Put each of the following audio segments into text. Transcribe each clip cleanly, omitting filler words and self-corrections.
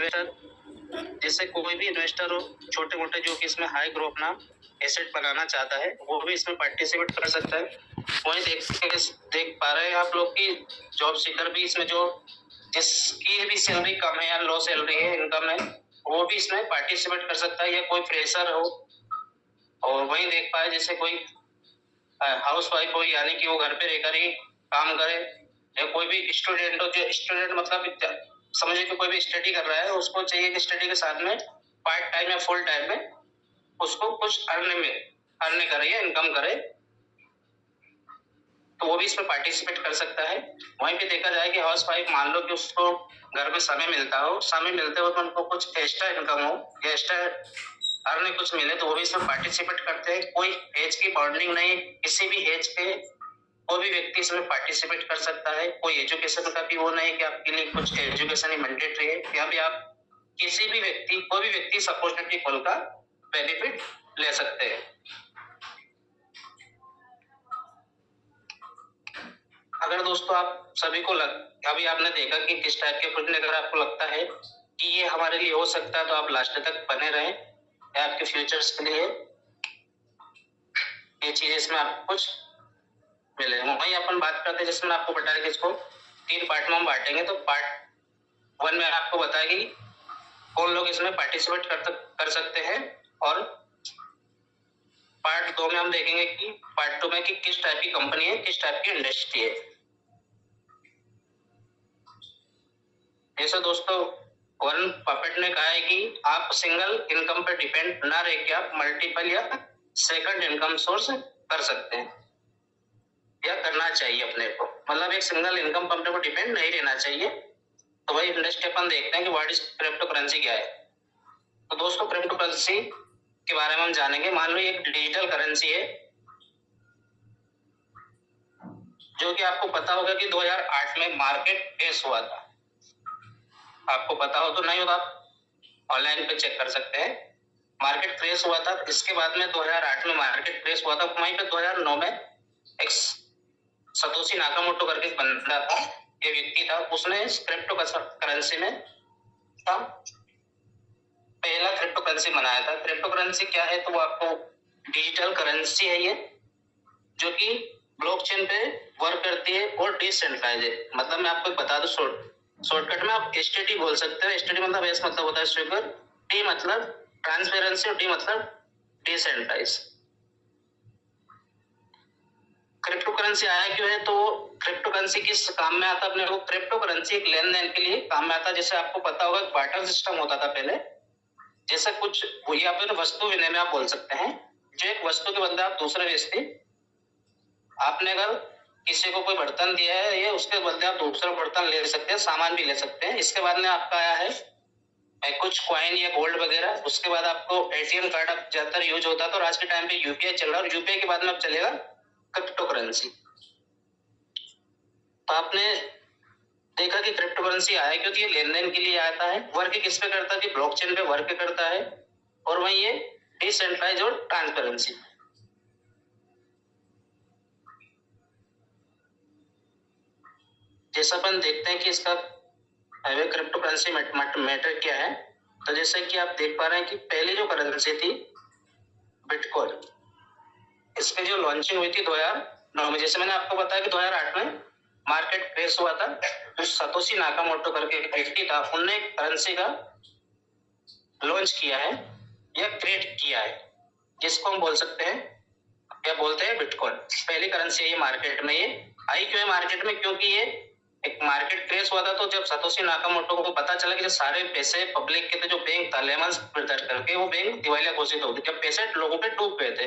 Investor, जैसे कोई भी इन्वेस्टर हो, छोटे मोटे जो कि इसमें हाई ग्रो अपना एसेट बनाना चाहता है, वो भी इसमें पार्टिसिपेट कर सकता है। वहीं देख पा रहे हैं आप लोग की जॉब सीकर भी इसमें जो जिसकी भी सैलरी कम है या लो सैलरी है, इनकम है, वो भी इसमें पार्टिसिपेट कर सकता है, या कोई फ्रेशर हो। और वहीं देख पाए जैसे कोई हाउस वाइफ हो, यानी कि वो घर पे रहकर ही काम करे, या कोई भी स्टूडेंट हो, जो स्टूडेंट मतलब समझिए कि कोई भी स्टडी कर रहा है, उसको चाहिए कि स्टडी के साथ में पार्ट टाइम या फुल टाइम में उसको कुछ अर्न करे या इनकम करे, तो वो भी इसमें पार्टिसिपेट कर सकता है। वहीं पे देखा जाए कि हाउस वाइफ, मान लो कि उसको घर में समय मिलता हो, समय मिलते हो तो उनको कुछ एक्स्ट्रा इनकम हो या एक्स्ट्रा अर्न कुछ मिले, तो वो भी इसमें पार्टिसिपेट करते हैं। कोई एज की बाउंडिंग नहीं, किसी भी एज पे कोई भी व्यक्ति इसमें पार्टिसिपेट कर सकता है। कोई एजुकेशन का भी वो नहीं कि आपके लिए कुछ एजुकेशन ही मैंडेटरी है, या भी आप किसी भी व्यक्ति, कोई भी व्यक्ति इस अपॉर्चुनिटी कॉल का बेनिफिट ले सकते हैं। अगर दोस्तों आप सभी को अभी आपने देखा कि किस टाइप के क्वेश्चन, अगर आपको लगता है कि ये हमारे लिए हो सकता है, तो आप लास्ट तक बने रहें, या आपके फ्यूचर्स के लिए ये चीज इसमें आपको कुछ मिले। वही अपन बात करते हैं, जिसमें आपको बताया कि इसको 3 पार्ट में हम बांटेंगे। तो पार्ट 1 में आपको बताया कि कौन लोग इसमें पार्टिसिपेट कर सकते हैं, और पार्ट 2 में हम देखेंगे कि पार्ट 2 में कि किस टाइप की कंपनी है, किस टाइप की इंडस्ट्री है। जैसे दोस्तों वॉरेन बफेट ने कहा है कि आप सिंगल इनकम पर डिपेंड ना रह के आप मल्टीपल या सेकंड इनकम सोर्स कर सकते हैं, या करना चाहिए अपने को, मतलब एक सिंगल इनकम पर अपने को डिपेंड नहीं रहना चाहिए। तो वही इंडस्ट्री अपन देखते हैं कि व्हाट इज क्रिप्टो करेंसी क्या है। तो दोस्तों क्रिप्टो करेंसी के बारे में हम जानेंगे। मान लो एक डिजिटल करेंसी है, जो कि आपको पता होगा कि 2008 में मार्केट क्रैश हुआ था। आपको पता हो तो, नहीं हो तो आप ऑनलाइन पे चेक कर सकते हैं। मार्केट क्रैश हुआ था, इसके बाद में 2008 में मार्केट क्रैश हुआ था। वहीं पे 2009 में एक सतोशी नाकामोटो करके बंदा था, ये व्यक्ति था, उसने क्रिप्टो करेंसी में पहला क्रिप्टो करेंसी बनाया था। क्रिप्टो करेंसी क्या है, तो वो आपको डिजिटल करेंसी है ये, जो कि ब्लॉकचेन पे वर्क करती है और डिसेंट्रलाइज है। मतलब मैं आपको बता दूं शॉर्टकट में, आप एसटीटी बोल सकते हो। एसटीटी मतलब एस मतलब होता है स्वीकर, टी मतलब ट्रांसपेरेंसी, और डी मतलब डिसेंट्रलाइज। क्रिप्टो करेंसी आया क्यों है, तो क्रिप्टो करेंसी किस काम में आता है अपने को? क्रिप्टो करेंसी एक लेन देन के लिए काम में आता है। जैसे आपको पता होगा बार्टर सिस्टम होता था पहले, जैसे कुछ या फिर वस्तु विनिमय आप बोल सकते हैं। जो एक वस्तु के बदले आप दूसरे व्यक्ति, आपने अगर किसी को कोई बर्तन दिया है, ये उसके बदले आप दूसरा बर्तन ले सकते हैं, सामान भी ले सकते हैं। इसके बाद में आपका आया है कुछ कॉइन या गोल्ड वगैरह। उसके बाद आपको एटीएम कार्ड अब ज्यादातर यूज होता है, तो आज के टाइम पे यूपीआई चल रहा है, और यूपीआई के बाद में अब चलेगा क्रिप्टो करेंसी। तो आपने देखा कि क्रिप्टो करेंसी आया क्योंकि ये लेन देन के लिए आता है। वर्क किस पे करता है कि ब्लॉकचेन पे वर्क करता है, और वहीं ये डिसेंट्रलाइज और ट्रांसपेरेंसी। जैसा अपन देखते हैं कि इसका क्रिप्टो करेंसी मैटर क्या है। तो जैसे कि आप देख पा रहे हैं कि पहली जो करेंसी थी बिटकॉइन, इसमें जो लॉन्चिंग हुई थी 2009 में। जैसे मैंने आपको बताया कि 2008 में मार्केट क्रैश हुआ था, तो सतोशी नाकामोटो करके एक व्यक्ति था, उन्होंने करेंसी का लॉन्च किया है या क्रिएट किया है, जिसको हम बोल सकते हैं या बोलते हैं बिटकॉइन। पहली करेंसी है ये मार्केट में। ये आई क्यों है मार्केट में? क्योंकि ये एक मार्केट क्रैश हुआ था, तो जब सतोशी नाकामोटो को पता चला कि जो सारे पैसे पब्लिक के थे, जो बैंक था लेमन ब्रदर्स करके, वो बैंक दिवालिया घोषित हो गई, जब पैसे लोगों पे डूब गए थे,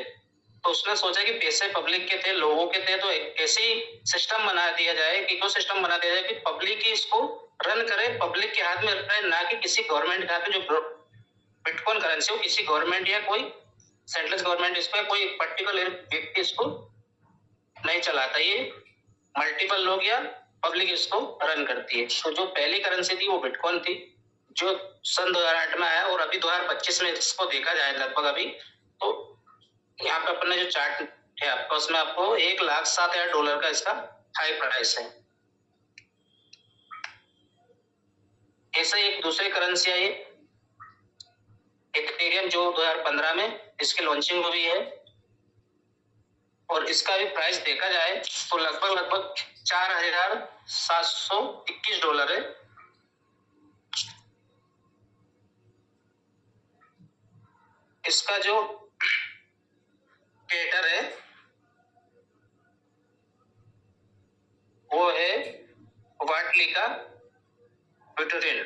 तो उसने सोचा कि पैसे पब्लिक के थे, लोगों के थे, तो एक ऐसी सिस्टम बना दिया जाए, इको सिस्टम बना दिया जाए कि पब्लिक ही इसको रन करे, पब्लिक के हाथ में रहे, ना कि किसी गवर्नमेंट के हाथ में। जो बिटकॉइन करेंसी हो किसी गवर्नमेंट या कोई सेंट्रल गवर्नमेंट इस पर कोई पर्टिकुलर व्यक्ति इसको नहीं चलाता, ये मल्टीपल लोग या पब्लिक इसको रन करती है। तो जो पहली करेंसी थी वो बिटकॉइन थी, जो सन 2008 में आया, और अभी 2025 में इसको देखा जाए लगभग अभी, तो यहाँ पे अपने जो चार्ट है आपका, उसमें आपको $1,07,000 का इसका हाई प्राइस है। ऐसे एक दूसरी करेंसी आई इथेरियम, जो 2015 में इसकी लॉन्चिंग हुई है, और इसका भी प्राइस देखा जाए तो लगभग $4,721 है। इसका जो क्रिएटर है वो है वाटली का ब्यूटेरिन।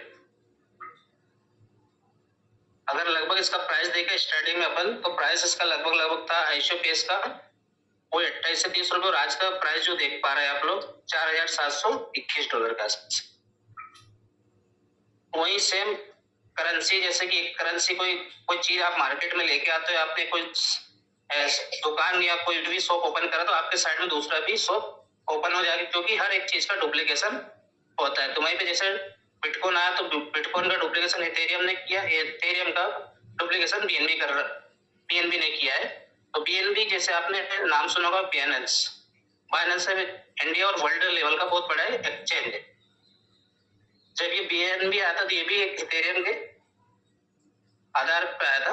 अगर लगभग इसका प्राइस देखें स्टार्टिंग में अपन, तो प्राइस इसका लगभग था आइसोपेस का वो 28 से 30 रुपए, और आज का प्राइस जो देख पा रहे हैं आप लोग $4,721 का आसपास। वही सेम करेंसी, जैसे कि एक करेंसी कोई चीज आप मार्केट में लेके आते हो, आपने कोई दुकान या कोई भी शॉप ओपन करा तो आपके साइड में दूसरा भी शॉप ओपन हो जाएगी, क्योंकि हर एक चीज का डुप्लीकेशन होता है। तो वहीं पे जैसे बिटकॉइन आया तो बिटकॉइन का डुप्लीकेशन इथेरियम ने किया, इथेरियम का डुप्लीकेशन बीएनबी ने किया है। तो बीएनबी जैसे आपने नाम सुना होगा, बाइनेंस इंडिया और वर्ल्ड लेवल का बहुत बड़ा एक्सचेंज है। जब ये बीएनबी आया था तो ये भी एक इथेरियम के आधार पर आया था।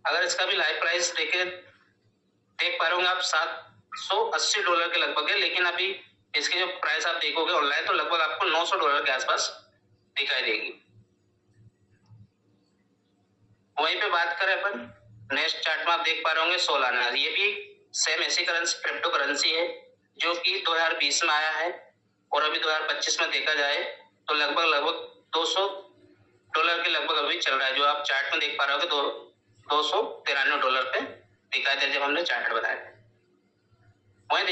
अगर इसका भी लाइव प्राइस देख पा रहे होंगे आप $780 के लगभग है, लेकिन अभी इसकी जो प्राइस आप देखोगे ऑनलाइन तो लगभग आपको $900 के आसपास दिखाई देगी। वहीं पे बात करें अपन नेक्स्ट चार्ट में, आप देख पा रहे होंगे सोलाना। ये भी सेम ऐसी करेंसी, क्रिप्टो करेंसी है जो कि 2020 में आया है, और अभी 2025 में देखा जाए तो लगभग $200 के लगभग अभी चल रहा है। जो आप चार्ट में देख पा रहे होगे $293 पे दिखाई दे जब हमने चार्ट बनाया। वहीं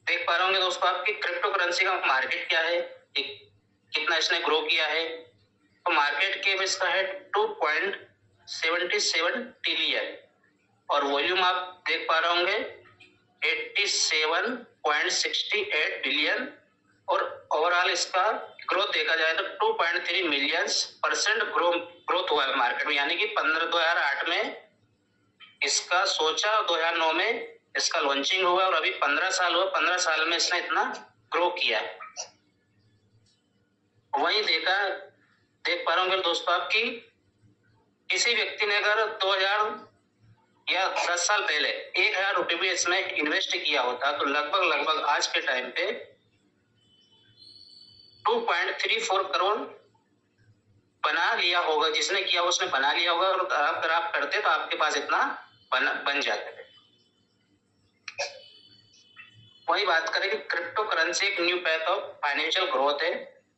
देख पा रहे होंगे दोस्तों आपकी क्रिप्टो करेंसी का मार्केट क्या है, कितना इसने ग्रो किया है। तो मार्केट कैप इसका है 2.77 ट्रिलियन, और वॉल्यूम आप देख पा रहे होंगे 87.68 बिलियन, और ओवरऑल इसका ग्रोथ देखा जाए तो 2.3 मिलियन% ग्रोथ हुआ है मार्केट में। यानी कि 2008 में इसका सोचा, 2009 में इसका लॉन्चिंग हुआ, और अभी 15 साल हुआ। 15 साल में इसने इतना ग्रो किया है। वहीं देख पा रहे होंगे दोस्तों आपकी किसी व्यक्ति ने अगर 2000 या 10 साल पहले 1,000 रुपये भी इसमें इन्वेस्ट किया होता तो लगभग आज के टाइम पे 2.34 करोड़ बना लिया होगा। जिसने किया उसने बना लिया होगा, और अगर आप करते तो आपके पास इतना बन जाते। वही बात करें कि क्रिप्टो करेंसी एक new path of financial growth है।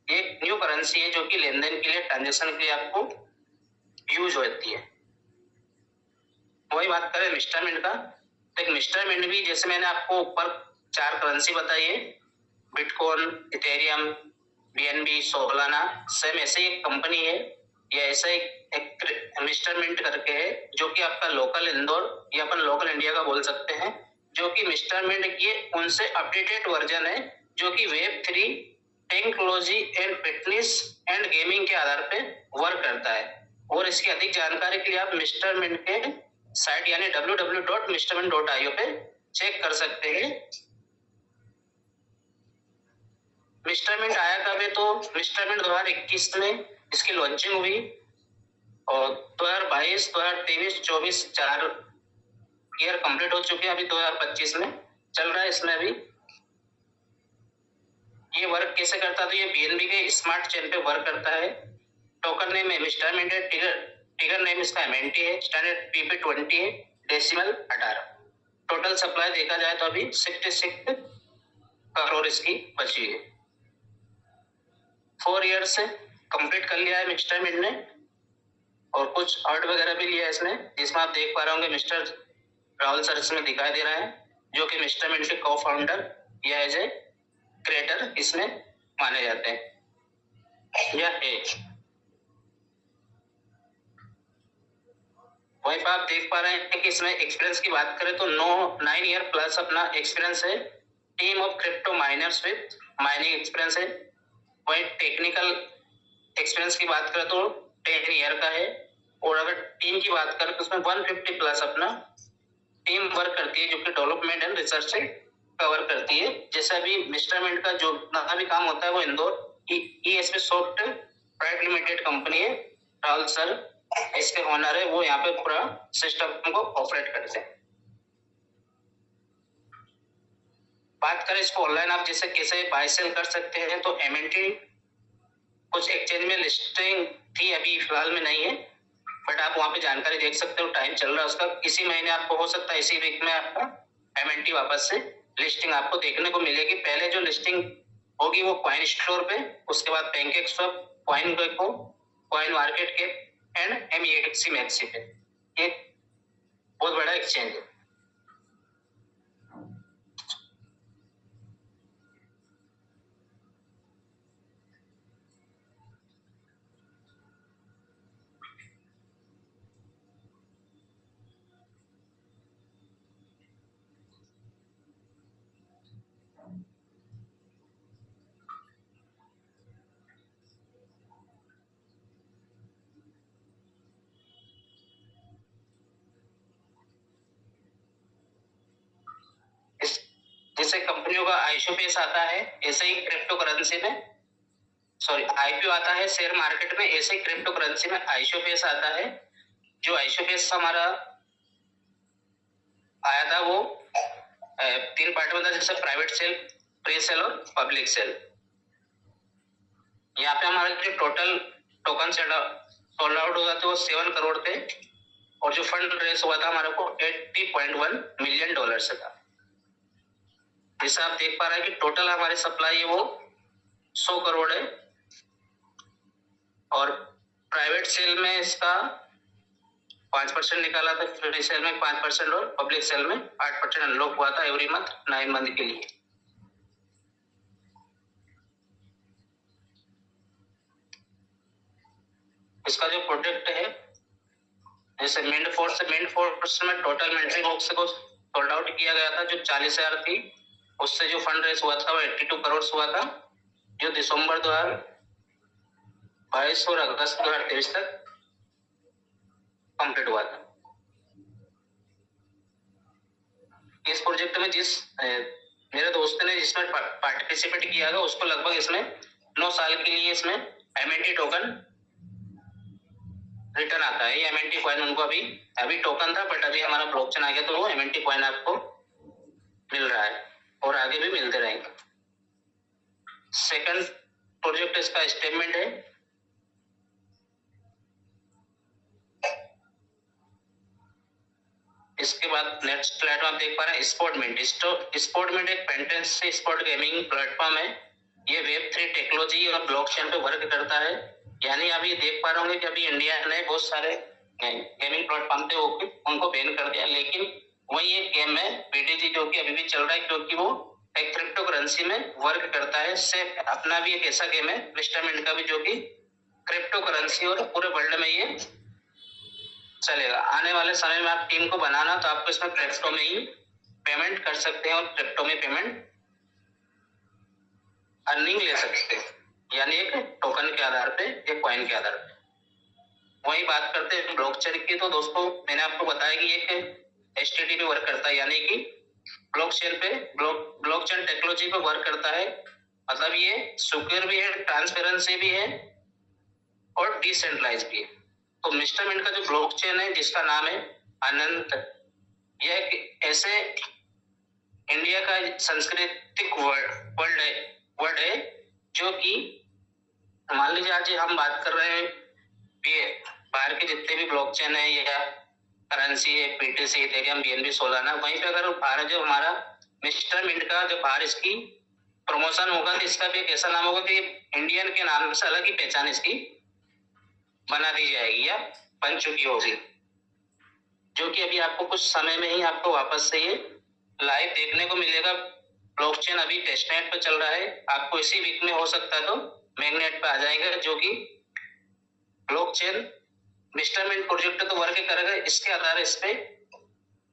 एक न्यू करेंसी है जो कि लेन-देन के लिए, ट्रांजेक्शन के लिए आपको यूज होती है। वही बात करें मिस्टर मिंट का, तो एक मिस्टर मिंट भी जैसे मैंने आपको ऊपर 4 करेंसी बताई है, bitcoin, Ethereum, BNB, Solana, same ऐसे ही एक कंपनी है या ऐसा एक मिस्टर मिंट करके है जो कि आपका लोकल इंदौर या अपन लोकल इंडिया का बोल सकते हैं, जो कि मिस्टर मिंट की उनसे अपडेटेड वर्जन है जो कि Web3 technology and fitness and gaming के आधार पे वर्क करता है। और इसकी अधिक जानकारी के लिए आप मिस्टर मिंट के साइट यानी www.mrmint.io पे चेक कर सकते हैं। मिस्टर मिंट आया कब है, तो मिस्टर मिंट 2021 में इसकी लॉन्चिंग हुई, और 2022, 2023, 24 4 ईयर कंप्लीट हो चुके हैं। अभी 2025 में चल रहा है। इसमें अभी ये वर्क कैसे करता है, तो ये बीएनबी के स्मार्ट चेन पे वर्क करता है। टोकन नेम है मिस्टर मिंट, टिगर नेम इसका MNT है, स्टैंडर्ड PP20 है, डेसिमल 18। टोटल सप्लाई देखा जाए तो अभी 66 करोड़ इसकी बची है। 4 ईयर से कंप्लीट कर लिया है मिस्टर मिंट ने, और कुछ अर्ड वगैरह भी लिया है इसने, जिसमें आप देख पा रहे होंगे मिस्टर राहुल सर इसमें दिखाई दे रहा है, जो कि मिस्टर मिंट के को-फाउंडर या एज ए क्रिएटर इसमें माने जाते हैं। यह है वहीं पर आप देख पा रहे हैं कि इसमें एक्सपीरियंस की बात करें तो 9 ईयर प्लस अपना एक्सपीरियंस है। Team of crypto miners with mining experience है। वहीं टेक्निकल एक्सपीरियंस की बात करें तो 10 ईयर का है, और अगर टीम की बात करें तो उसमें 150 प्लस अपना टीम वर्क करती है जो कि डेवलपमेंट एंड रिसर्च से कवर करती है। जैसे अभी मिस्टर मिंट का जो भी काम होता है वो Indore ESP soft private limited company है, राहुल सर इसके ओनर है, वो यहाँ पे पूरा सिस्टम को ऑपरेट करते हैं। बात करें इसको ऑनलाइन आप जैसे कैसे बाय सेल कर सकते हैं, तो MNT कुछ एक्सचेंज में लिस्टिंग थी, अभी फिलहाल में नहीं है, बट आप वहां पे जानकारी देख सकते हो, टाइम चल रहा है उसका। इसी महीने आपको हो सकता है इसी वीक में आपका MNT वापस से लिस्टिंग आपको देखने को मिलेगी। पहले जो लिस्टिंग होगी वो कॉइन स्टोर पे, उसके बाद pancake swap, coin gecko, coin market cap and MEXC मैक्सी पे। ये बहुत बड़ा एक्सचेंज है। जैसे कंपनियों का IPO आता है, ऐसे ही क्रिप्टो करेंसी में IPO आता है शेयर मार्केट में, ऐसे ही क्रिप्टो करेंसी में IPO आता है। जो IPO हमारा आया था वो 3 पार्ट में था, जैसे प्राइवेट सेल, प्री सेल और पब्लिक सेल। यहाँ पे हमारा जो टोटल टोकन सोल्ड आउट हुआ था वो 7 करोड़ थे, और जो फंड रेस हुआ था हमारे को $80.1 मिलियन से था। जैसे आप देख पा रहे हैं कि टोटल हमारी सप्लाई है वो 100 करोड़ है, और प्राइवेट सेल में इसका 5% निकाला था, फ्री सेल में 5% और पब्लिक सेल में 8% अनलॉक हुआ था एवरी मंथ 9 मंथ के लिए। इसका जो प्रोडक्ट है, जैसे मिंट फोर्स में टोटल मिंट्री बॉक्स को सोल्ड आउट किया गया था, जो 40,000 थी, उससे जो फंड रेस हुआ था वो 82 करोड़ हुआ था, जो दिसंबर 2022 और अगस्त 2023 तक कंप्लीट हुआ था। इस प्रोजेक्ट में जिस मेरे दोस्त ने जिसमें पार्टिसिपेट किया था उसको लगभग इसमें 9 साल के लिए इसमें MNT टोकन रिटर्न आता है। ये MNT कॉइन उनको अभी टोकन था, बट अभी हमारा ब्लॉकचेन आ गया तो वो MNT कॉइन आपको मिल रहा है और आगे भी मिलते रहेंगे। सेकंड प्रोजेक्ट इसका स्टेटमेंट है। इसके बाद नेक्स्ट स्लाइड में आप देख पा रहे हैं स्पोर्टमेंट। स्पोर्टमेंट एक पेंटेंसी स्पोर्ट गेमिंग प्लेटफॉर्म है। ये Web3 टेक्नोलॉजी और ब्लॉकचेन पे वर्क करता है। यानी आप ये देख पा रहे होंगे कि अभी इंडिया ने बहुत सारे गेमिंग प्लेटफॉर्म थे उनको बैन कर दिया, लेकिन वही एक गेम है BTG जो कि अभी भी चल रहा है, क्योंकि वो एक क्रिप्टो करेंसी में वर्क करता है। सेफ अपना भी एक ऐसा गेम है मिस्टर मिंट का भी, जो कि क्रिप्टो करेंसी और पूरे वर्ल्ड में ये चलेगा। आने वाले समय में आप टीम को बनाना तो आपको इसमें क्रिप्टो में ही पेमेंट कर सकते हैं और क्रिप्टो में पेमेंट अर्निंग ले सकते हैं, यानी एक टोकन के आधार पे, एक कॉइन के आधार पे। वही बात करते हैं ब्लॉकचेन की, तो दोस्तों मैंने आपको बताया कि एक HTTP पे वर्क करता है, यानी कि ब्लॉकचेन टेक्नोलॉजी पे वर्क करता है। मतलब ये सिक्योर भी है, ट्रांसपेरेंसी भी है और डिसेंट्रलाइज भी है। तो मिस्टर मिंट का जो ब्लॉकचेन है जिसका नाम है अनंत, यह एक ऐसे इंडिया का सांस्कृतिक वर्ड है जो कि मान लीजिए आज हम बात कर रहे हैं बाहर के जितने भी ब्लॉकचेन है या करेंसी है, BTC, इथेरियम, BNB, सोलाना, वहीं पे अगर बाहर जो हमारा मिस्टर मिंट का जो बाहर इसकी प्रमोशन होगा तो इसका भी एक ऐसा नाम होगा कि इंडियन के नाम से अलग ही पहचान इसकी बना दी जाएगी या बन चुकी होगी, जो कि अभी आपको कुछ समय में ही आपको वापस से ये लाइव देखने को मिलेगा। ब्लॉकचेन अभी टेस्टनेट पे चल रहा है, आपको इसी वीक में हो सकता है तो मैग्नेट पे आ जाएगा, जो कि ब्लॉकचेन मिस्टर मिंट प्रोजेक्ट तो वर्क करेगा। इसके आधार इस पे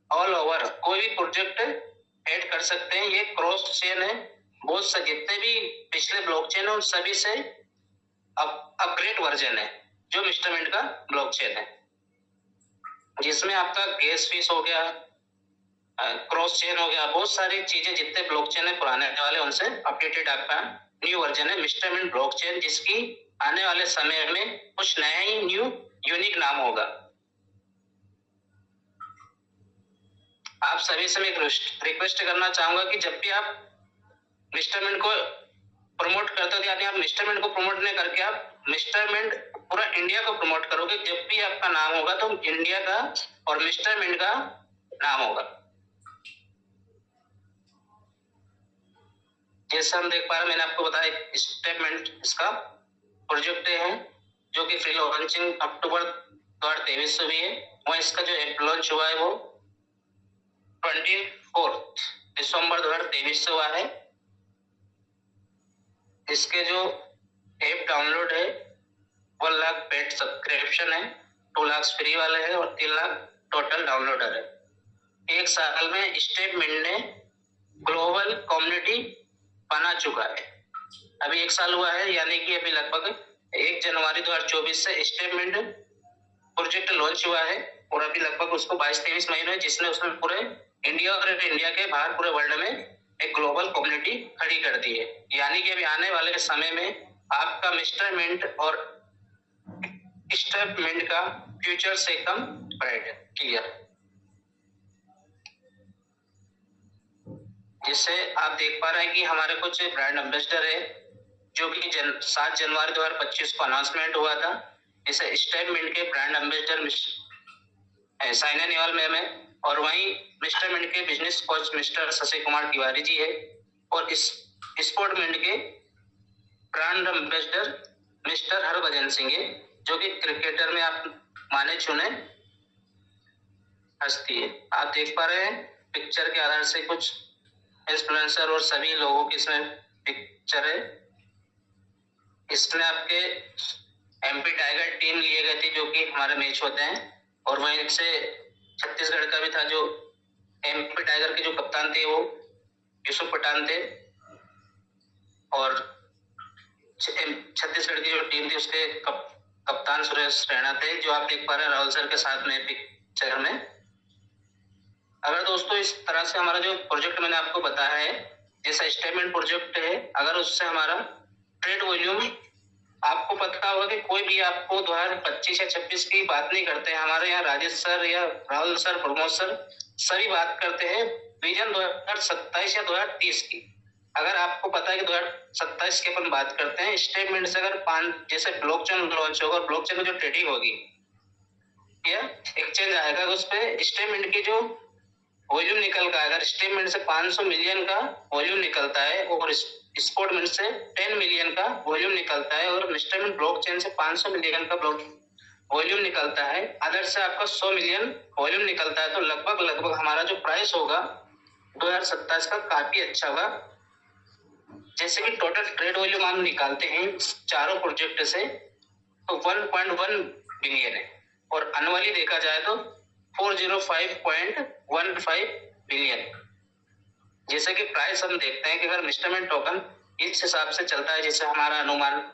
ऑल ओवर कोई भी प्रोजेक्ट ऐड कर सकते हैं। ये क्रॉस चेन है, बहुत से जितने भी पिछले ब्लॉकचेन है उन सभी से अपग्रेड वर्जन है जो मिस्टर मिंट का ब्लॉकचेन है, जिसमें आपका गैस फीस हो गया, क्रॉस चेन हो गया, बहुत सारी चीजें जितने ब्लॉकचेन है पुराने वाले उनसे अपडेटेड आपका न्यू वर्जन है मिस्टर मिंट ब्लॉकचेन, जिसकी आने वाले समय में कुछ नया ही न्यू यूनिक नाम होगा। आप सभी से मैं रिक्वेस्ट करना चाहूंगा कि जब भी आप मिस्टर मिंट को प्रमोट करते हो, यानी आप मिस्टर मिंट को प्रमोट नहीं करके आप मिस्टर मिंट पूरा इंडिया को प्रमोट करोगे, जब भी आपका नाम होगा तो इंडिया का और मिस्टर मिंट का नाम होगा। जैसे हम देख पा रहे हैं, मैंने आपको बताया स्टेटमेंट इसका प्रोजेक्ट है जो कि फ्री लॉन्चिंग अक्टूबर 2023 से हुई है। वहाँ इसका जो ऐप लॉन्च हुआ है वो 24 दिसंबर 2023 से हुआ है। इसके जो ऐप डाउनलोड है 1 लाख पेड सब्सक्रिप्शन है, 2 लाख फ्री वाले हैं और 3 लाख टोटल डाउनलोडर है। एक साल में स्टेटमेंट ने ग्लोबल कम्युनिटी बना चुका है। अभी 1 साल हुआ है, यानी कि अभी लगभग 1 जनवरी 2024 से स्टेटमेंट प्रोजेक्ट लॉन्च हुआ है और अभी लगभग उसको 22-23 महीने जिसने उसमें पूरे इंडिया और इंडिया के बाहर पूरे वर्ल्ड में एक ग्लोबल कम्युनिटी खड़ी कर दी है। यानी कि अभी आने वाले समय में आपका मिस्टर मिंट और स्टेटमेंट का फ्यूचर से एकदम ब्राइट है, क्लियर। जिससे आप देख पा रहे हैं कि हमारे कुछ ब्रांड एम्बेसडर है जो कि 7 जनवरी 2025 को अनाउंसमेंट हुआ था। जैसे स्टेटमेंट के brand ambassador Saina Nehwal ma'am है और वहीं मिस्टर मिंट के business coach mister Shashi Kumar Tiwari ji है और इस स्पोर्ट मिंट के brand ambassador mister Harbhajan Singh है जो कि क्रिकेटर में आप माने चुने हस्ती है। आप देख पा रहे हैं पिक्चर के आधार से कुछ इन्फ्लुएंसर और सभी लोगों की इसमें पिक्चर है। इसमें आपके एमपी टाइगर टीम लिए गए थे जो कि हमारे मैच होते हैं और वहीं से छत्तीसगढ़ का भी था जो एमपी टाइगर के जो कप्तान थे वो यूसुफ पठान थे और छत्तीसगढ़ की जो टीम थी उसके कप्तान सुरेश रैना थे जो आप देख पा रहे हैं राहुल सर के साथ में पिक्चर में। अगर दोस्तों इस तरह से हमारा जो प्रोजेक्ट मैंने आपको बताया है जैसा स्टेटमेंट प्रोजेक्ट है, अगर उससे हमारा ट्रेड वॉल्यूम आपको पता होगा कि कोई भी आपको 2025 या 26 की बात नहीं करते हैं। हमारे यहाँ राजेश सर या राहुल सर प्रमोद सर सभी बात करते हैं विजन 2027 या 2030 की। अगर आपको पता है कि 2027 की अपन बात करते हैं, स्टेटमेंट से अगर 5 जैसे ब्लॉकचेन लॉन्च होगा, ब्लॉकचेन में जो ट्रेडिंग होगी या एक्सचेंज आएगा उस पर स्टेटमेंट की जो वॉल्यूम निकल का, अगर स्टेटमेंट से 500 मिलियन का वॉल्यूम निकलता है और स्पोर्टमेंट से 10 मिलियन का वॉल्यूम निकलता है और मिस्टरमेंट ब्लॉकचेन से 500 मिलियन का वॉल्यूम निकलता है, अदर से आपका 100 मिलियन वॉल्यूम निकलता है, तो लगभग हमारा जो प्राइस होगा 2027 का काफी अच्छा होगा। जैसे कि टोटल ट्रेड वॉल्यूम हम निकालते हैं चारों प्रोजेक्ट से तो 1.1 बिलियन है और एनुअली देखा जाए तो 405.15 बिलियन। जैसे कि प्राइस हम देखते हैं कि अगर मिस्टरमेंट टोकन इस हिसाब से चलता है जैसे हमारा अनुमान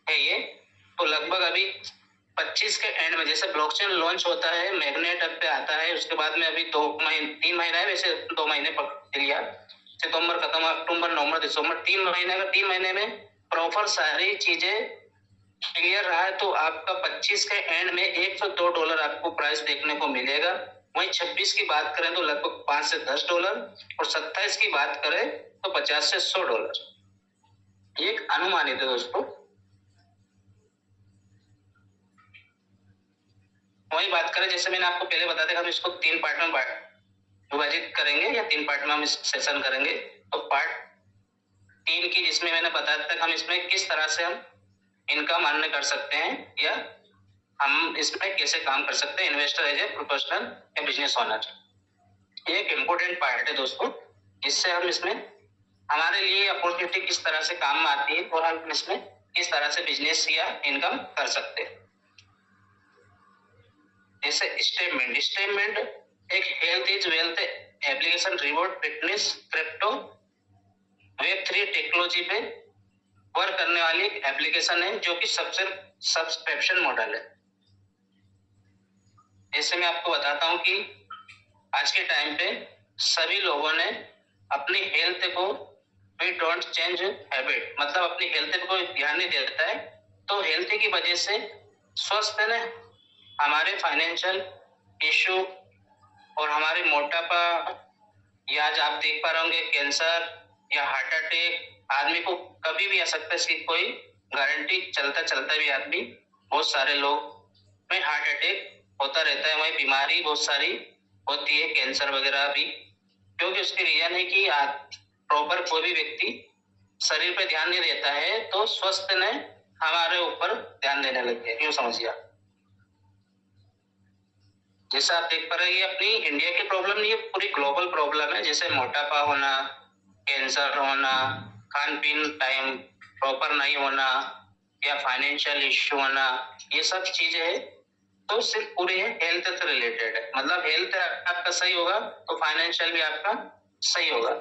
है ये, तो लगभग अभी 25 के एंड में जैसे ब्लॉकचेन लॉन्च होता है मैग्नेट पे आता है, उसके बाद में अभी 3 महीना है, वैसे 2 महीने पकड़ लिया, सितंबर खत्म, अक्टूबर नवंबर दिसंबर 3 महीने का, 3 महीने में प्रॉपर सारी चीजें क्लियर रहा है तो आपका 25 के एंड में $102 आपको प्राइस देखने को मिलेगा। वहीं 26 की बात करें तो लगभग $5 से $10 और 27 की बात करें तो $50 से $100। ये एक अनुमानित है दोस्तों। वही बात करें जैसे मैंने आपको पहले बताया था हम इसको 3 पार्ट में विभाजित करेंगे या 3 पार्ट में हम इस सेशन करेंगे। तो पार्ट 3 की जिसमें मैंने बताया था हम इसमें किस तरह से हम इनकम अर्न कर सकते हैं या हम इसमें कैसे काम कर सकते हैं इन्वेस्टर एज ए प्रोफेशनल या बिजनेस ओनर। ये एक इम्पोर्टेंट पार्ट है दोस्तों, जिससे हम इसमें हमारे लिए अपॉर्चुनिटी किस तरह से काम में आती है और हम इसमें किस तरह से बिजनेस या इनकम कर सकते हैं। जैसे स्टेटमेंट एक health is wealth application reward fitness crypto Web3 technology पे वर्क करने वाली एक एप्लीकेशन है जो कि सब्सक्रिप्शन मॉडल है। जैसे मैं आपको बताता हूं कि आज के टाइम पे सभी लोगों ने अपनी हेल्थ को वी डोंट चेंज हैबिट, मतलब अपनी हेल्थ को ध्यान नहीं देता है। तो हेल्थ की वजह से स्वस्थ है ना, हमारे फाइनेंशियल इशू और हमारे मोटापा, या आज आप देख पा रहे होंगे कैंसर या हार्ट अटैक आदमी को कभी भी आ सकता है, इसकी कोई गारंटी चलता चलता भी आदमी, बहुत सारे लोग में हार्ट अटैक होता रहता है, वही बीमारी बहुत सारी होती है, कैंसर वगैरह भी, क्योंकि उसके रीजन है कि प्रॉपर कोई भी व्यक्ति शरीर पे ध्यान नहीं देता है, तो स्वस्थ ने हमारे ऊपर ध्यान देने लग गया, यूं समझिए। जैसा आप देख पा रहे हैं, ये अपनी इंडिया की प्रॉब्लम नहीं है, पूरी ग्लोबल प्रॉब्लम है। जैसे मोटापा होना, कैंसर होना, खान पीन टाइम प्रॉपर नहीं होना, या फाइनेंशियल इश्यू होना, ये सब चीजें है तो सिर्फ पूरी है हेल्थ से रिलेटेड है। मतलब हेल्थ आपका सही होगा तो फाइनेंशियल भी आपका सही होगा।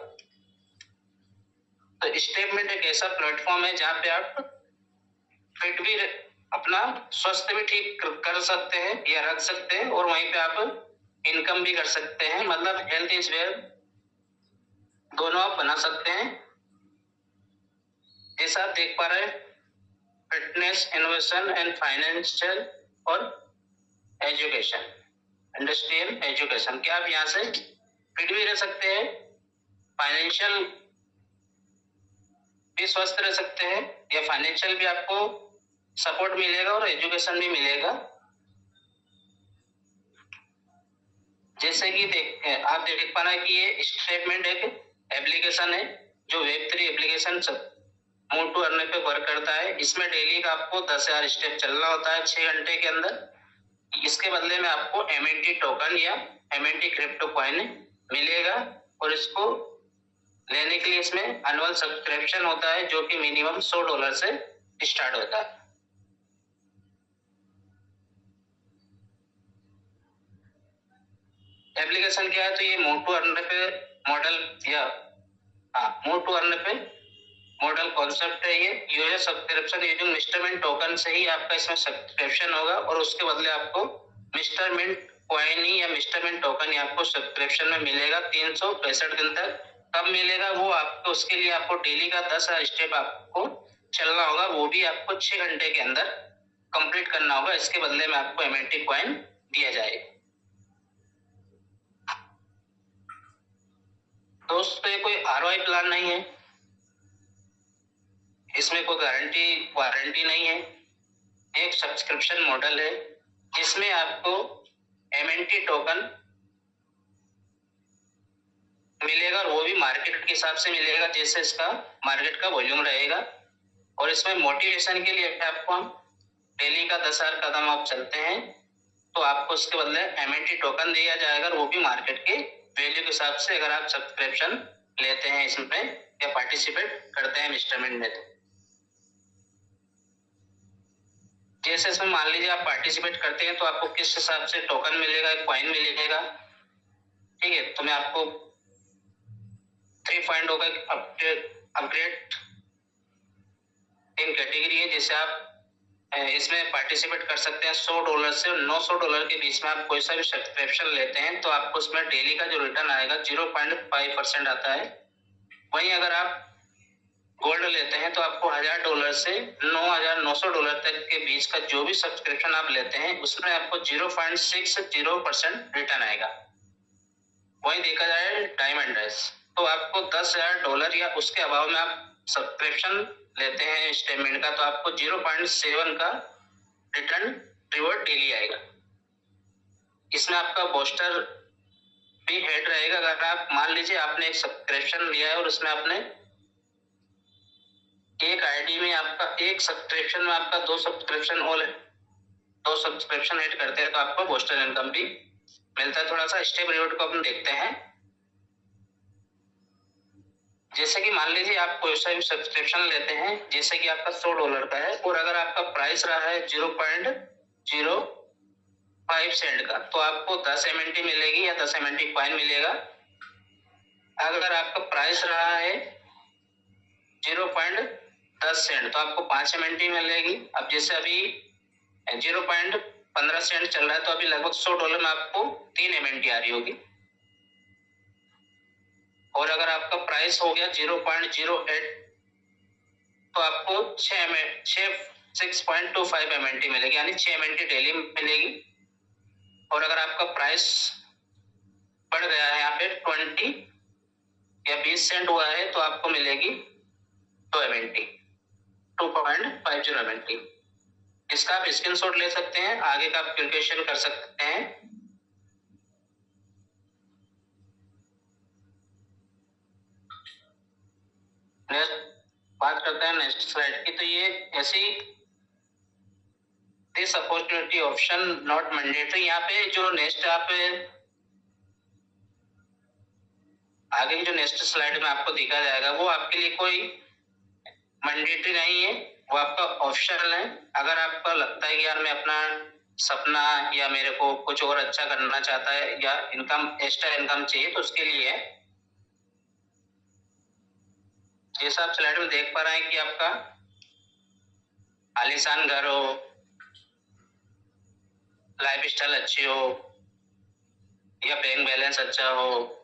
तो स्टेटमेंट एक ऐसा प्लेटफॉर्म है जहाँ पे आप फिट भी अपना स्वास्थ्य भी ठीक कर सकते हैं या रख सकते हैं, और वहीं पे आप इनकम भी कर सकते हैं। मतलब हेल्थ इज वेयर दोनों आप बना सकते हैं। जैसा आप देख पा रहे हैं, फिटनेस, इनोवेशन एंड फाइनेंशियल और एजुकेशन, इंडस्ट्रियल एजुकेशन, क्या आप यहाँ से फिट भी रह सकते हैं, फाइनेंशियल भी स्वस्थ रह सकते हैं, या फाइनेंशियल भी आपको सपोर्ट मिलेगा और एजुकेशन भी मिलेगा। जैसे कि आप देख पा रहे हैं कि ये स्टेटमेंट एक एप्लीकेशन है जो Web3 application move to earn पे वर्क करता है। इसमें डेली का आपको 10,000 स्टेप चलना होता है 6 घंटे के अंदर। इसके बदले में आपको MNT टोकन या MNT क्रिप्टो कॉइन मिलेगा, और इसको लेने के लिए इसमें एनुअल सब्सक्रिप्शन होता है जो कि मिनिमम $100 से स्टार्ट होता है। एप्लीकेशन क्या है, तो ये मूव टू अर्न पे मॉडल या मूव टू अर्न पे मॉडल कॉन्सेप्ट है। ये user subscription using mister mint token से ही आपका इसमें सब्सक्रिप्शन होगा, और उसके बदले आपको मिस्टर मिंट कॉइन या मिस्टर मिंट टोकन आपको सब्सक्रिप्शन में मिलेगा 365 दिन तक। कब मिलेगा वो आपको, उसके लिए आपको डेली का 10,000 स्टेप आपको चलना होगा, वो भी आपको 6 घंटे के अंदर कंप्लीट करना होगा। इसके बदले में आपको MNT कॉइन दिया जाएगा। दोस्तों ये कोई ROI प्लान नहीं है, इसमें कोई गारंटी वारंटी नहीं है। एक सब्सक्रिप्शन मॉडल है जिसमें आपको MNT टोकन मिलेगा, और वो भी मार्केट के हिसाब से मिलेगा जैसे इसका मार्केट का वॉल्यूम रहेगा। और इसमें मोटिवेशन के लिए आपको डेली का 10,000 कदम आप चलते हैं तो आपको उसके बदले MNT टोकन दिया जाएगा, वो भी मार्केट के वैल्यू के हिसाब से, अगर आप सब्सक्रिप्शन लेते हैं इसमें या पार्टिसिपेट करते हैं इंस्ट्रूमेंट में। तो जैसे इसमें मान लीजिए आप पार्टिसिपेट करते हैं तो आपको किस हिसाब से टोकन मिलेगा, कॉइन मिलेगा, ठीक है। तो मैं आपको 3 पॉइंट होगा अपग्रेड इन कैटेगरी है। जैसे आप इसमें पार्टिसिपेट कर सकते हैं $100 से $900 के बीच में। आप कोई सा भी सब्सक्रिप्शन लेते हैं तो आपको उसमें डेली का जो रिटर्न आएगा 0.5% आता है। वहीं अगर आप गोल्ड लेते हैं तो आपको $1,000 से $9,900 तक के बीच का जो भी सब्सक्रिप्शन आप लेते हैं उसमें आपको 0.60% रिटर्न आएगा। वहीं देखा जाए डायमंड राइस तो आपको $10,000 या उसके अभाव में आप सब्सक्रिप्शन लेते हैं स्टेटमेंट का तो आपको 0.7 का रिटर्न रिवॉर्ड डेली आएगा। इसमें आपका बूस्टर भी हेड रहेगा। अगर आप मान लीजिए आपने एक सब्सक्रिप्शन लिया है और उसमें आपने एक आईडी में आपका एक सब्सक्रिप्शन में आपका 2 सब्सक्रिप्शन ऐड करते हैं तो आपको बूस्टर इनकम भी मिलता है। थोड़ा सा स्टेप रिवॉर्ड को अपन देखते हैं। जैसे कि मान लीजिए आप कोई सा भी सब्सक्रिप्शन लेते हैं, जैसे कि आपका $100 का है और अगर आपका प्राइस रहा है 0.05 सेंट का तो आपको 10 MNT मिलेगी या 10 MNT कॉइन मिलेगा। अगर आपका प्राइस रहा है 0.10 सेंट तो आपको 5 MNT मिलेगी। अब जैसे अभी 0.15 सेंट चल रहा है तो अभी लगभग $100 में आपको 3 MNT आ रही होगी। और अगर आपका प्राइस हो गया 0.08 तो आपको 6.25 MNT मिलेगी, यानी 6 MNT डेली मिलेगी। और अगर आपका प्राइस बढ़ गया है यहाँ पे 20 या 20 सेंट हुआ है तो आपको मिलेगी 2 MNT, 2.50 MNT। इसका आप स्क्रीनशॉट ले सकते हैं, आगे का आप कैलकुलेशन कर सकते हैं। बात करते हैं नेक्स्ट स्लाइड की। तो ये ऐसी this opportunity epsilon naught mandatory, यहाँ पे जो नेक्स्ट आप आगे की जो नेक्स्ट स्लाइड में आपको दिखा जाएगा वो आपके लिए कोई मैंडेटरी नहीं है, वो आपका ऑप्शनल है। अगर आपको लगता है कि यार मैं अपना सपना या मेरे को कुछ और अच्छा करना चाहता है या इनकम एक्स्ट्रा इनकम चाहिए तो उसके लिए है। जैसा आप स्लाइड में देख पा रहे हैं कि आपका आलीशान घर हो, लाइफ स्टाइल अच्छी हो, या बैंक बैलेंस अच्छा हो,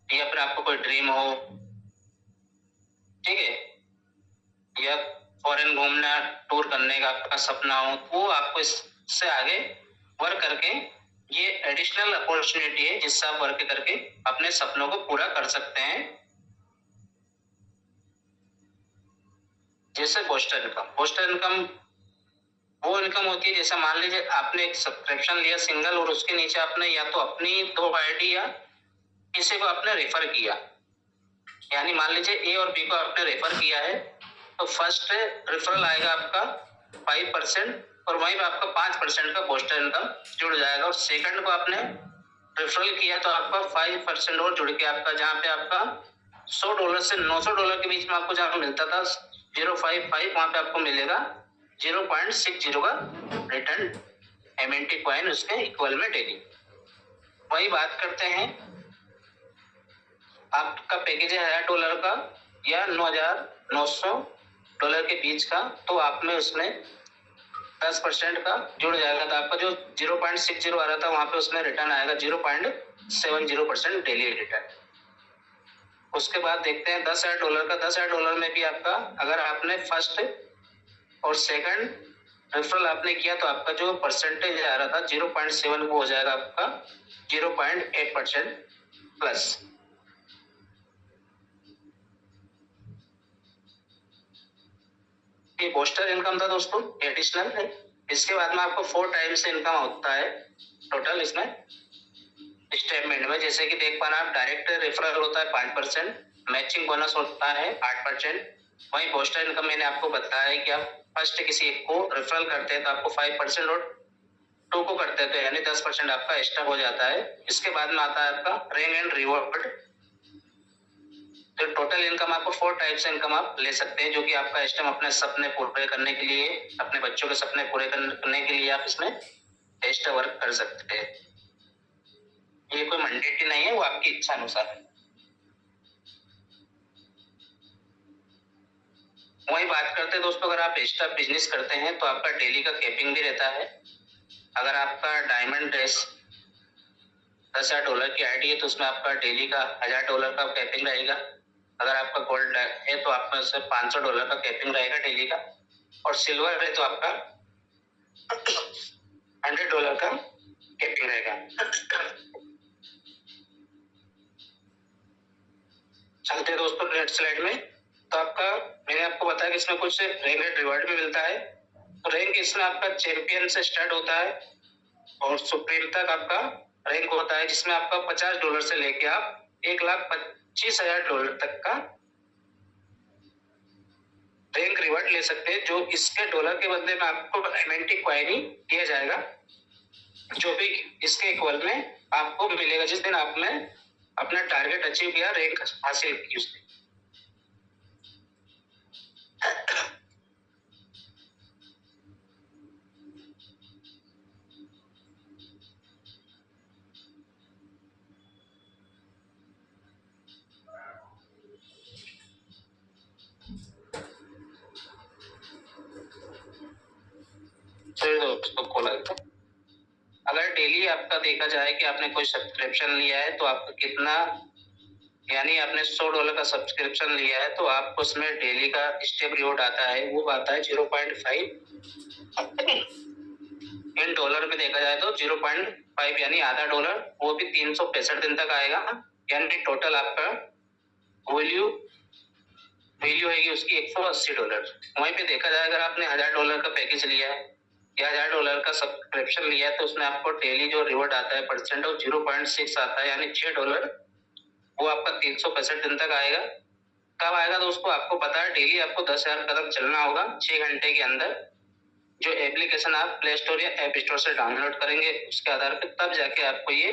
या फिर आपको कोई ड्रीम हो, ठीक है, या फॉरेन घूमना टूर करने का आपका सपना हो, वो आपको इससे आगे वर्क करके ये एडिशनल अपॉर्चुनिटी है जिससे आप वर्क करके अपने सपनों को पूरा कर सकते हैं। जैसे बूस्टर इनकम वो इनकम होती है, जैसे मान लीजिए आपने एक सब्सक्रिप्शन लिया सिंगल और उसके नीचे आपने या तो अपनी 2 आईडी या किसी को आपने रेफर किया, यानी मान लीजिए ए और बी को आपने रेफर किया है तो फर्स्ट रेफरल आएगा आपका 5% और वहीं पे आपका 5% का बूस्टर इनकम जुड़ जाएगा। और सेकंड को आपने रेफरल किया तो आपका 5% और जुड़ के आपका जहाँ पे आपका $100 से $900 के बीच में आपको जहाँ मिलता था 0.55 वहां पे आपको मिलेगा 0.60 का रिटर्न MNT कॉइन उसके इक्वल में डेली। वही बात करते हैं आपका पैकेज है $1000 का या $9,900 के बीच का, तो आप में उसमें 10% का जुड़ जाएगा तो आपका जो 0.60 आ रहा था वहां पे उसमें रिटर्न आएगा 0.70% डेली रिटर्न। उसके बाद देखते हैं $10,000 का। $10,000 में भी आपका अगर आपने फर्स्ट और सेकंड रेफरल आपने किया तो आपका जो परसेंटेज आ रहा था 0.7 वो हो जाएगा आपका 0.8% प्लस। ये बूस्टर इनकम था दोस्तों, एडिशनल है। इसके बाद में आपको 4 टाइम्स इनकम होता है टोटल इसमें स्टेटमेंट में। जैसे कि देख पाना आप डायरेक्ट रेफरल होता है 5%, मैचिंग बोनस होता है 8%। वहीं बूस्टर इनकम मैंने आपको बताया है कि आप फर्स्ट किसी एक को रेफरल करते हैं तो आपको 5% और 2 को करते हैं तो यानी 10% आपका एक्स्ट्रा हो जाता है। इसके बाद में आता है आपका रैंक एंड रिवॉर्ड। तो टोटल इनकम आपको 4 टाइप्स इनकम आप ले सकते हैं जो कि आपका इस टाइम अपने सपने पूरे करने के लिए, अपने बच्चों के सपने पूरे करने के लिए आप इसमें एक्स्ट्रा वर्क कर सकते हैं। ये कोई मैंडेटरी नहीं है, वो आपकी इच्छा अनुसार है। वही बात करते हैं दोस्तों, अगर आप एक्स्ट्रा बिजनेस करते हैं तो आपका डेली का कैपिंग भी रहता है। अगर आपका डायमंड ड्रेस $10,000 की आईडी है तो उसमें आपका डेली का $1,000 का कैपिंग रहेगा। अगर आपका गोल्ड है तो आप में उसमें $500 का कैपिंग रहेगा डेली का, और सिल्वर है तो आपका $100 का कैपिंग रहेगा। चलते दोस्तों नेक्स्ट स्लाइड में। तो आपका मैंने आपको बताया कि इसमें कुछ रैंक एंड रिवॉर्ड भी मिलता है। तो रैंक इसमें आपका चैंपियन से स्टार्ट होता है और सुप्रीम तक आपका रैंक होता है, जिसमें आपका $50 से लेके आप $1,25,000 तक का रैंक रिवॉर्ड ले सकते हैं, जो इसके डॉलर के बदले में आपको MNT कॉइन ही दिया जाएगा, जो भी इसके इक्वल में आपको मिलेगा जिस दिन आपने अपना टारगेट अचीव किया, रैंक हासिल की उसने। दोस्तों खोला था, अगर डेली आपका देखा जाए कि आपने कोई सब्सक्रिप्शन लिया है तो आपका कितना यानी आपने $100 का सब्सक्रिप्शन लिया है तो आपको उसमें डेली का स्टेप रिवॉर्ड आता है, वो आता है 0.5 इन डॉलर में देखा जाए तो 0.5 यानी आधा डॉलर, वो भी 365 दिन तक आएगा। यानी टोटल आपका वैल्यू होगी उसकी $180। वहीं पे देखा जाए अगर आपने $1000 का पैकेज लिया है या $1000 का सब्सक्रिप्शन लिया है तो उसमें आपको डेली जो रिवॉर्ड आता है परसेंट ऑफ 0.6 आता है, यानी $6, वो आपका 365 दिन तक आएगा। कब आएगा तो उसको आपको पता है, डेली आपको 10,000 कदम चलना होगा 6 घंटे के अंदर। जो एप्लीकेशन आप प्ले स्टोर या ऐप स्टोर से डाउनलोड करेंगे उसके आधार पर तब जाके आपको ये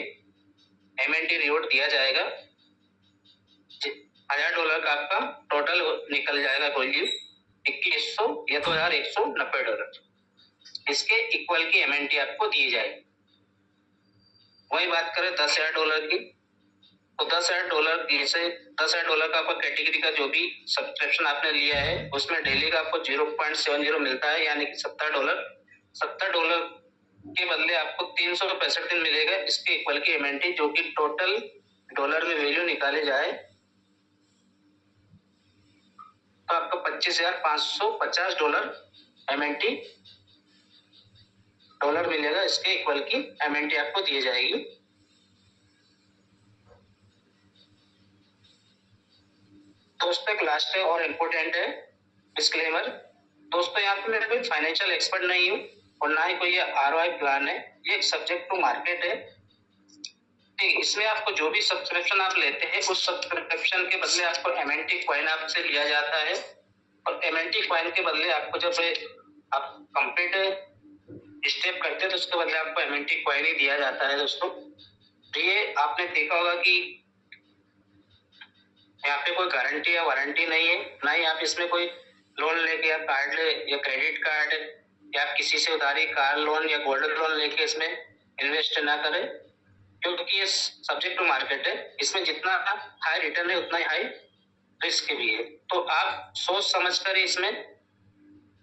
MNT रिवॉर्ड दिया जाएगा। $1000 का आपका टोटल निकल जाएगा वैल्यू 2100 या तो $1190। इसके इक्वल की MNT आपको दी जाएगी। वही बात करें $10,000 की, तो $10,000 से $10,000 का आपका कैटेगरी का जो भी सब्सक्रिप्शन आपने लिया है उसमें डेली का आपको 0.70 मिलता है, यानी कि $70 के बदले आपको 365 दिन मिलेगा इसके इक्वल की MNT, जो कि टोटल डॉलर में वैल्यू निकाले जाए तो आपको $25,550 MNT डॉलर मिलेगा। इसके इक्वल की MNT आपको दी जाएगी। दोस्तों एक लास्ट है और इम्पोर्टेंट है डिस्क्लेमर। दोस्तों यहाँ पे मैं कोई फाइनेंशियल एक्सपर्ट नहीं हूँ और ना ही कोई ये ROI प्लान है, ये एक सब्जेक्ट टू मार्केट है। ठीक, इसमें आपको जो भी सब्सक्रिप्शन आप लेते हैं उस सब्सक्रिप्शन के बदले आपको MNT कॉइन आपसे लिया जाता है, और MNT कॉइन के बदले आपको जब आप कंप्लीट स्टेप करते हैं तो उसके बदले आपको MNT कॉइन ही दिया जाता है। दोस्तों तो ये आपने देखा होगा कि यहाँ पे कोई गारंटी या वारंटी नहीं है, ना ही आप इसमें कोई लोन लेके या कार्ड या क्रेडिट कार्ड या आप किसी से उधारी कार लोन या गोल्ड लोन लेके इसमें इन्वेस्ट ना करें, क्योंकि ये सब्जेक्ट टू मार्केट है। इसमें जितना हाई रिटर्न है उतना ही हाई रिस्क भी है। तो आप सोच समझ कर इसमें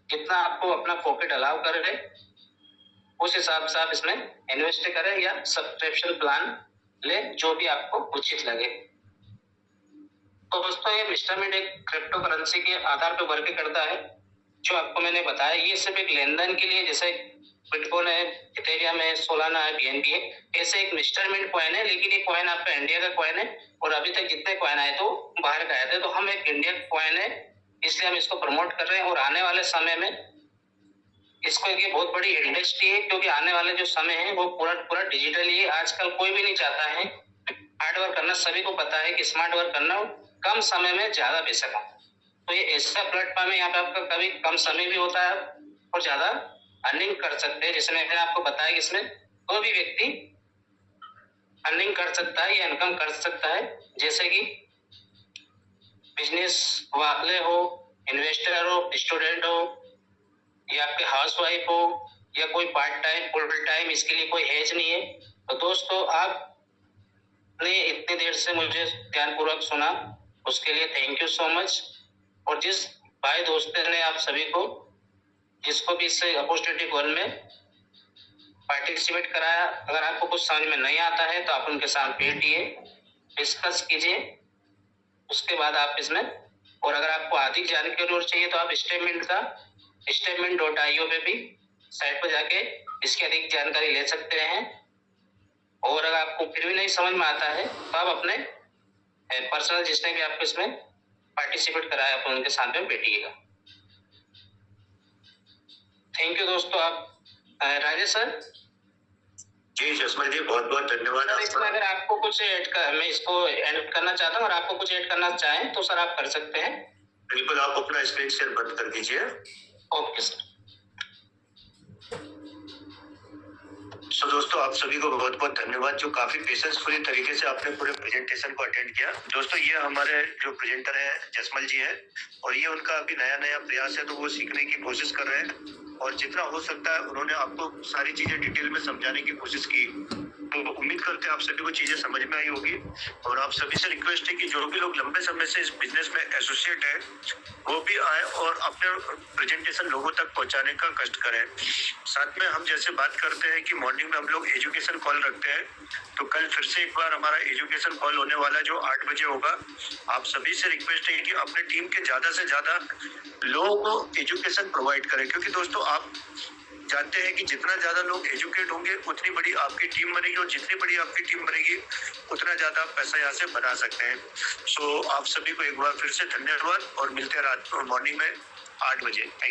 जितना आपको अपना पॉकेट अलाउ कर रहे उस हिसाब से आप इसमें इन्वेस्ट करें या सब्सक्रिप्शन प्लान ले, जो भी आपको उचित लगे। तो दोस्तों ये मिस्टर मिंट एक क्रिप्टो करेंसी के आधार पर वर्क करता है, जो आपको मैंने बताया। ये सिर्फ एक लेनदेन के लिए, जैसे बिटकॉइन है, इथेरियम है, सोलाना है, BNB है, ऐसे एक मिस्टर मिंट कॉइन है, लेकिन ये कॉइन आपका इंडिया का कॉइन है और अभी तक जितने कॉइन आए तो बाहर का आए थे, तो हम एक इंडियन कॉइन है इसलिए हम इसको प्रमोट कर रहे हैं। और आने वाले समय में इसको एक बहुत बड़ी इंडस्ट्री है, क्योंकि आने वाले जो समय है वो पूरा डिजिटल ही है। आजकल कोई भी नहीं चाहता है हार्ड वर्क करना, सभी को पता है कि स्मार्ट वर्क करना कम समय में ज्यादा पैसा कमाओ। तो ये ऐसा प्लेटफॉर्म है यहाँ पे आपका कभी कम समय भी होता है और ज्यादा अर्निंग कर सकते हैं। जिसमें मैंने आपको बताया कि इसमें कोई भी व्यक्ति अर्निंग कर सकता है या इनकम कर सकता है, जैसे कि बिजनेस वाले हो, इन्वेस्टर हो, स्टूडेंट हो या आपके हाउस वाइफ हो या कोई पार्ट टाइम फुल टाइम, इसके लिए कोई एज नहीं है। तो दोस्तों आपने इतनी देर से मुझे ध्यानपूर्वक सुना उसके लिए थैंक यू सो मच। और जिस भाई दोस्तों ने आप सभी को जिसको भी इस अपॉर्चुनिटी कॉल में पार्टिसिपेट कराया, अगर आपको कुछ समझ में नहीं आता है तो आप उनके साथ बैठिए, डिस्कस कीजिए, उसके बाद आप इसमें, और अगर आपको अधिक जानकारी और चाहिए तो आप statement.io पे भी साइट पर जाके इसकी अधिक जानकारी ले सकते हैं। और अगर आपको फिर भी नहीं समझ में आता है तो आप अपने पर्सनल जिसने भी आपको इसमें पार्टिसिपेट कराया आप उनके साथ में बैठिएगा। थैंक यू दोस्तों। आप राजेश सर। जी जसमल जी, बहुत बहुत धन्यवाद। इसमें अगर आपको कुछ मैं इसको एड करना चाहता हूँ और आपको कुछ ऐड करना चाहें तो सर आप कर सकते हैं। बिल्कुल, आप अपना स्क्रीन शेयर बंद कर दीजिए। Okay sir. सो दोस्तों, आप सभी को बहुत बहुत धन्यवाद जो काफी पेशेंसफुली तरीके से आपने पूरे प्रेजेंटेशन को अटेंड किया। दोस्तों ये हमारे जो प्रेजेंटर है जसमल जी है, और ये उनका अभी नया प्रयास है, तो वो सीखने की कोशिश कर रहे हैं और जितना हो सकता है उन्होंने आपको सारी चीजें डिटेल में समझाने की कोशिश की। तो उम्मीद करते हैं आप सभी को चीजें समझ में आई होगी। और आप सभी से रिक्वेस्ट है कि जो भी लोग लंबे समय से इस बिजनेस में एसोसिएट है वो भी आए और अपने प्रेजेंटेशन लोगों तक पहुंचाने का कष्ट करें। साथ में हम जैसे बात करते हैं कि मॉर्निंग में हम लोग एजुकेशन कॉल रखते हैं, तो कल फिर से एक बार हमारा एजुकेशन कॉल होने वाला है जो 8 बजे होगा। आप सभी से रिक्वेस्ट है कि अपने टीम के ज्यादा से ज्यादा लोगों को एजुकेशन प्रोवाइड करें, क्योंकि दोस्तों आप जानते हैं कि जितना ज्यादा लोग एजुकेट होंगे उतनी बड़ी आपकी टीम बनेगी, और जितनी बड़ी आपकी टीम बनेगी उतना ज्यादा पैसा यहाँ से बना सकते हैं। सो आप सभी को एक बार फिर से धन्यवाद, और मिलते हैं रात को मॉर्निंग में 8 बजे।